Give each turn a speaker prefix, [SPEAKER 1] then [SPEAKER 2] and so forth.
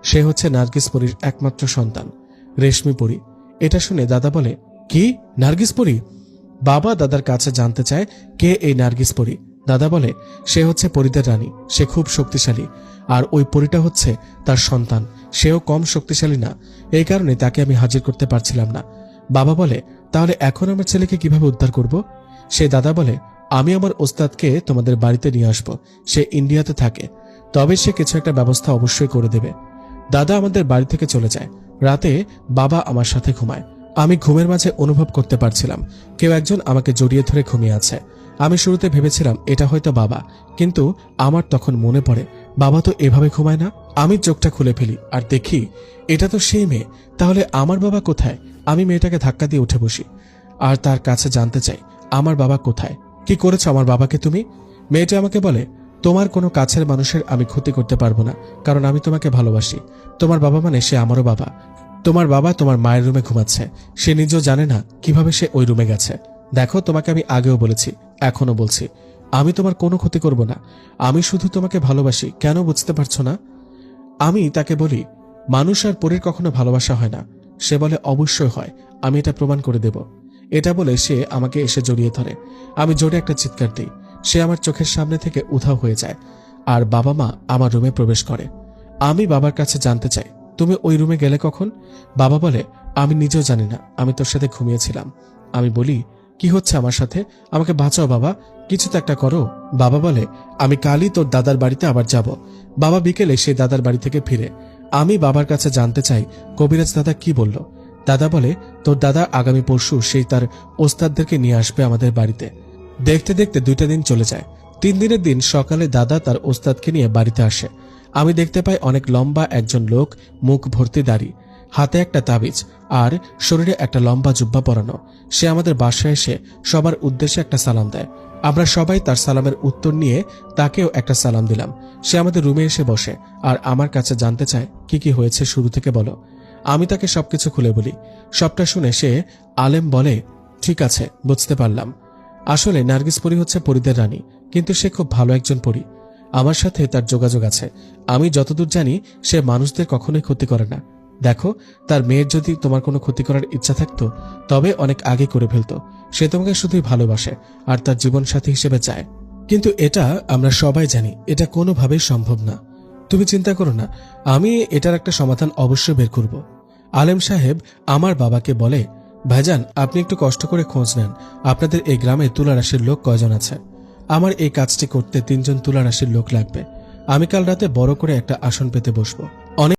[SPEAKER 1] সে হচ্ছে নার্গিস পরীর একমাত্র সন্তান, রেশমি পরী। এটা শুনে দাদা বলে, কি নার্গিস পরী? বাবা দাদার কাছে জানতে চায় কে এই নার্গিস পরী। দাদা বলে, সে হচ্ছে পরীদের রানী, সে খুব শক্তিশালী, আর ওই পরীটা হচ্ছে তার সন্তান, সেও কম শক্তিশালী না, এই কারণে তাকে আমি হাজির করতে পারছিলাম না। বাবা বলে, তাহলে এখন আমার ছেলেকে কিভাবে উদ্ধার করব? সে দাদা বলে, আমি আমার ওস্তাদকে তোমাদের বাড়িতে নিয়ে আসব, সে ইন্ডিয়াতে থাকে, তবে সে কিছু একটা ব্যবস্থা অবশ্যই করে দেবে। দাদা আমাদের বাড়ি থেকে চলে যায়। রাতে বাবা আমার সাথে ঘুমায়। আমি ঘুমের মাঝে অনুভব করতে পারছিলাম কেউ একজন আমাকে জড়িয়ে ধরে ঘুমিয়ে আছে। আমি শুরুতে ভেবেছিলাম এটা হয়তো বাবা, কিন্তু আমার তখন মনে পড়ে বাবা তো এভাবে ঘুমায় না। আমি চোখটা খুলে ফেলি আর দেখি এটা তো সেই মেয়ে। তাহলে আমার বাবা কোথায়? আমি মেয়েটাকে ধাক্কা দিয়ে উঠে বসি আর তার কাছে জানতে চাই, আমার বাবা কোথায়? কি করেছো আমার বাবাকে তুমি? মেয়েটা আমাকে বলে, তোমার কোনো কাছের মানুষের আমি ক্ষতি করতে পারবো না, কারণ আমি তোমাকে ভালোবাসি। তোমার বাবা মানে সে আমারও বাবা। তোমার বাবা তোমার মায়ের রুমে ঘুমাচ্ছে, সে নিজেও জানে না কিভাবে সে ওই রুমে গেছে। দেখো, তোমাকে আমি আগেও বলেছি, এখনো বলছি, আমি তোমার কোনো ক্ষতি করব না, আমি শুধু তোমাকে ভালোবাসি। কেন বুঝতে পারছো না? আমি তাকে বলি, মানুষ আর পরীর কখনো ভালোবাসা হয় না। সে বলে, অবশ্যই হয়, আমি এটা প্রমাণ করে দেব। এটা বলে সে আমাকে এসে জড়িয়ে ধরে। আমি জোরে একটা চিৎকার দিই। সে আমার চোখের সামনে থেকে উধাও হয়ে যায় আর বাবা মা আমার রুমে প্রবেশ করে। আমি বাবার কাছে জানতে চাই, তুমি ওই রুমে গেলে কখন? বাবা বলে, আমি নিজেও জানি না, আমি তোর সাথে ঘুমিয়েছিলাম। আমি বলি, কি হচ্ছে আমার সাথে? আমাকে বাঁচাও বাবা, কিছু তো একটা করো। বাবা বলে, আমি কালই তোর দাদার বাড়িতে আবার যাব। বাবা বিকেলে সে দাদার বাড়ি থেকে ফিরে। আমি বাবার কাছে জানতে চাই, কবিরাজ দাদা কি বলল? দাদা বলে, তোর দাদা আগামী পরশু সেই তার ওস্তাদদেরকে নিয়ে আসবে আমাদের বাড়িতে। দেখতে দেখতে 2টা দিন চলে যায়। 3 দিনের দিন সকালে দাদা তার ওস্তাদকে নিয়ে বাড়িতে আসে। আমি দেখতে পাই অনেক লম্বা একজন লোক, মুখ ভর্তি দাড়ি, হাতে একটা তাবিজ আর শরীরে একটা লম্বা জুব্বা পরানো। সে আমাদের বাসায় এসে সবার উদ্দেশ্যে একটা সালাম দেয়। আমরা সবাই তার সালামের উত্তর নিয়ে তাকেও একটা সালাম দিলাম। সে আমাদের রুমে এসে বসে আর আমার কাছে জানতে চায়, কি কি হয়েছে শুরু থেকে বলো। আমি তাকে সবকিছু খুলে বলি। সবটা শুনে সে আলেম বলে, ঠিক আছে, বুঝতে পারলাম। আসলে নার্গিস পরী হচ্ছে পরীদের রানী, কিন্তু সে খুব ভালো একজন পরী। আমার সাথে তার যোগাযোগ আছে। আমি যতদূর জানি সে মানুষদের কখনোই ক্ষতি করে না। দেখো, তার মেয়ের যদি তোমার কোনো ক্ষতি করার ইচ্ছা থাকতো তবে অনেক আগে করে ফেলতো। সে তোমাকে শুধুই ভালোবাসে আর তার জীবন সাথী হিসেবে চায়। কিন্তু এটা আমরা সবাই জানি এটা কোনোভাবেই সম্ভব না। তুমি চিন্তা করো না, আমি এটার একটা সমাধান অবশ্যই বের করব। আলেম সাহেব আমার বাবাকে বলে, ভাইজান, আপনি একটু কষ্ট করে খোঁজ নেন আপনাদের এই গ্রামে তুলা রাশির লোক কয়জন আছে। আমার এই কাজটি করতে 3 জন তুলা রাশির লোক লাগবে। আমি কাল রাতে বড় করে একটা আসন পেতে বসবো।